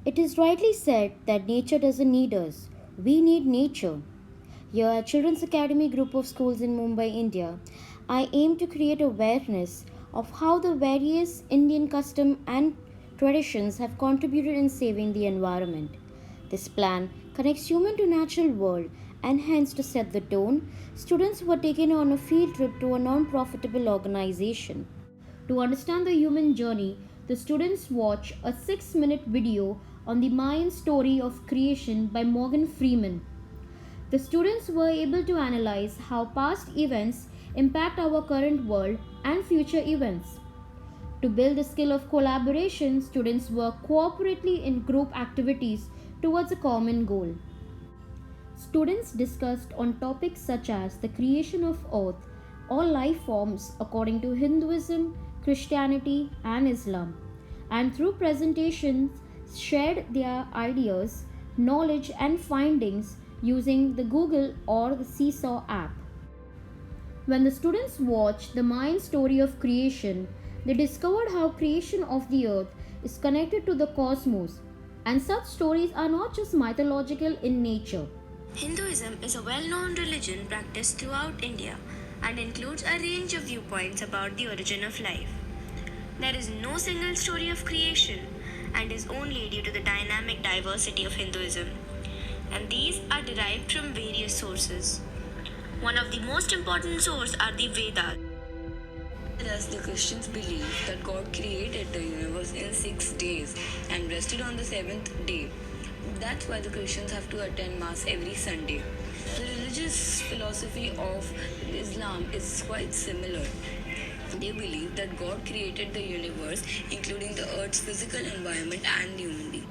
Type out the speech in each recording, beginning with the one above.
It is rightly said that nature doesn't need us, we need nature. Here at Children's Academy group of schools in Mumbai, India, I aim to create awareness of how the various Indian custom and traditions have contributed in saving the environment. This plan connects human to natural world and hence to set the tone, students were taken on a field trip to a non-profitable organization. To understand the human journey, the students watch a 6-minute video on the Mayan story of creation by Morgan Freeman. The students were able to analyze how past events impact our current world and future events. To build the skill of collaboration, students work cooperatively in group activities towards a common goal. Students discussed on topics such as the creation of earth, all life forms according to Hinduism, Christianity, and Islam, and through presentations shared their ideas, knowledge, and findings using the Google or the Seesaw app. When the students watched the Mayan story of creation, they discovered how creation of the earth is connected to the cosmos, and such stories are not just mythological in nature. Hinduism is a well known religion practiced throughout India and includes a range of viewpoints about the origin of life. There is no single story of creation and is only due to the dynamic diversity of Hinduism, and these are derived from various sources. One of the most important sources are the Vedas. Thus, the Christians believe that God created the universe in 6 days and rested on the seventh day. That's why the Christians have to attend Mass every Sunday. The religious philosophy of Islam is quite similar. They believe that God created the universe, including the earth's physical environment and human beings.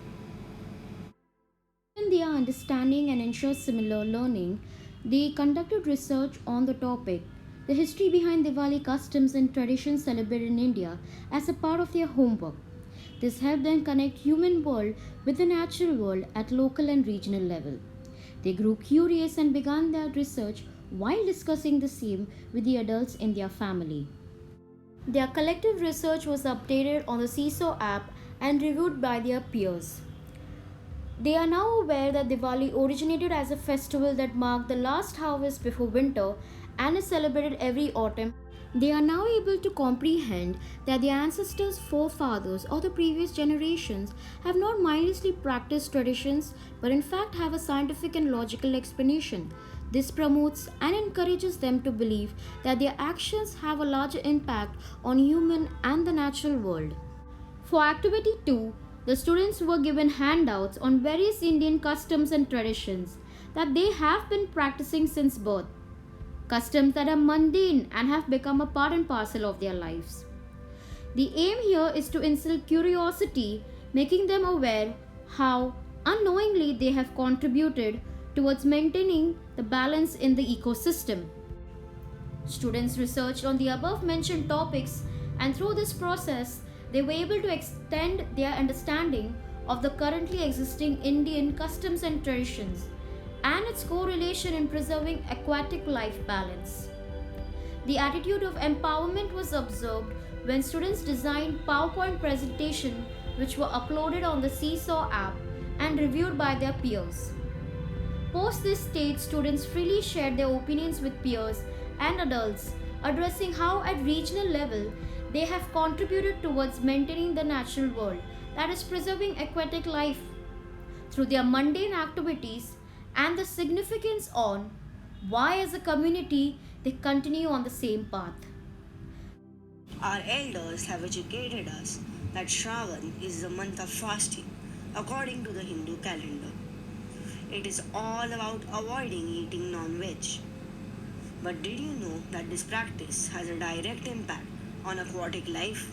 In their understanding and ensure similar learning, they conducted research on the topic, the history behind Diwali customs and traditions celebrated in India as a part of their homework. This helped them connect human world with the natural world at local and regional level. They grew curious and began their research while discussing the same with the adults in their family. Their collective research was updated on the Seesaw app and reviewed by their peers. They are now aware that Diwali originated as a festival that marked the last harvest before winter and is celebrated every autumn. They are now able to comprehend that their ancestors, forefathers, or the previous generations have not mindlessly practiced traditions but in fact have a scientific and logical explanation. This promotes and encourages them to believe that their actions have a larger impact on human and the natural world. For activity 2, the students were given handouts on various Indian customs and traditions that they have been practicing since birth, customs that are mundane and have become a part and parcel of their lives. The aim here is to instill curiosity, making them aware how unknowingly they have contributed towards maintaining the balance in the ecosystem. Students researched on the above mentioned topics, and through this process, they were able to extend their understanding of the currently existing Indian customs and traditions and its correlation in preserving aquatic life balance. The attitude of empowerment was observed when students designed PowerPoint presentation which were uploaded on the Seesaw app and reviewed by their peers. Post this stage, students freely shared their opinions with peers and adults, addressing how at regional level they have contributed towards maintaining the natural world, that is preserving aquatic life, through their mundane activities and the significance on why as a community they continue on the same path. Our elders have educated us that Shravan is the month of fasting according to the Hindu calendar. It is all about avoiding eating non-veg. But did you know that this practice has a direct impact on aquatic life?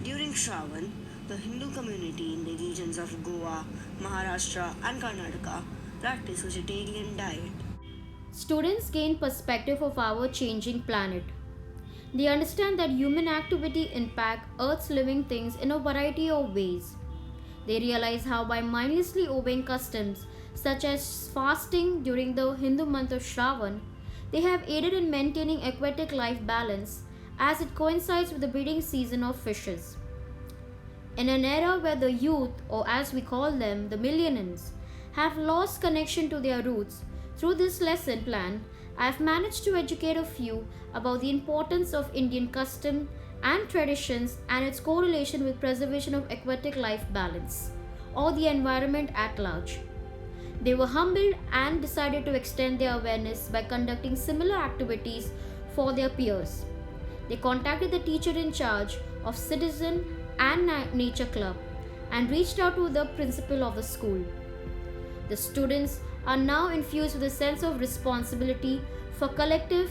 During Shravan, the Hindu community in the regions of Goa, Maharashtra, and Karnataka practice vegetarian diet. Students gain perspective of our changing planet. They understand that human activity impact Earth's living things in a variety of ways. They realize how by mindlessly obeying customs such as fasting during the Hindu month of Shravan, they have aided in maintaining aquatic life balance as it coincides with the breeding season of fishes. In an era where the youth, or as we call them, the millennials, have lost connection to their roots, through this lesson plan, I have managed to educate a few about the importance of Indian custom and traditions and its correlation with preservation of aquatic life balance, or the environment at large. They were humbled and decided to extend their awareness by conducting similar activities for their peers. They contacted the teacher in charge of Citizen and Nature Club and reached out to the principal of the school. The students are now infused with a sense of responsibility for collective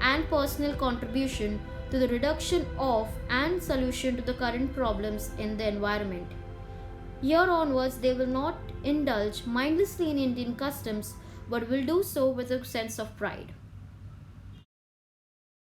and personal contribution to the reduction of and solution to the current problems in the environment. Here onwards, they will not indulge mindlessly in Indian customs but will do so with a sense of pride.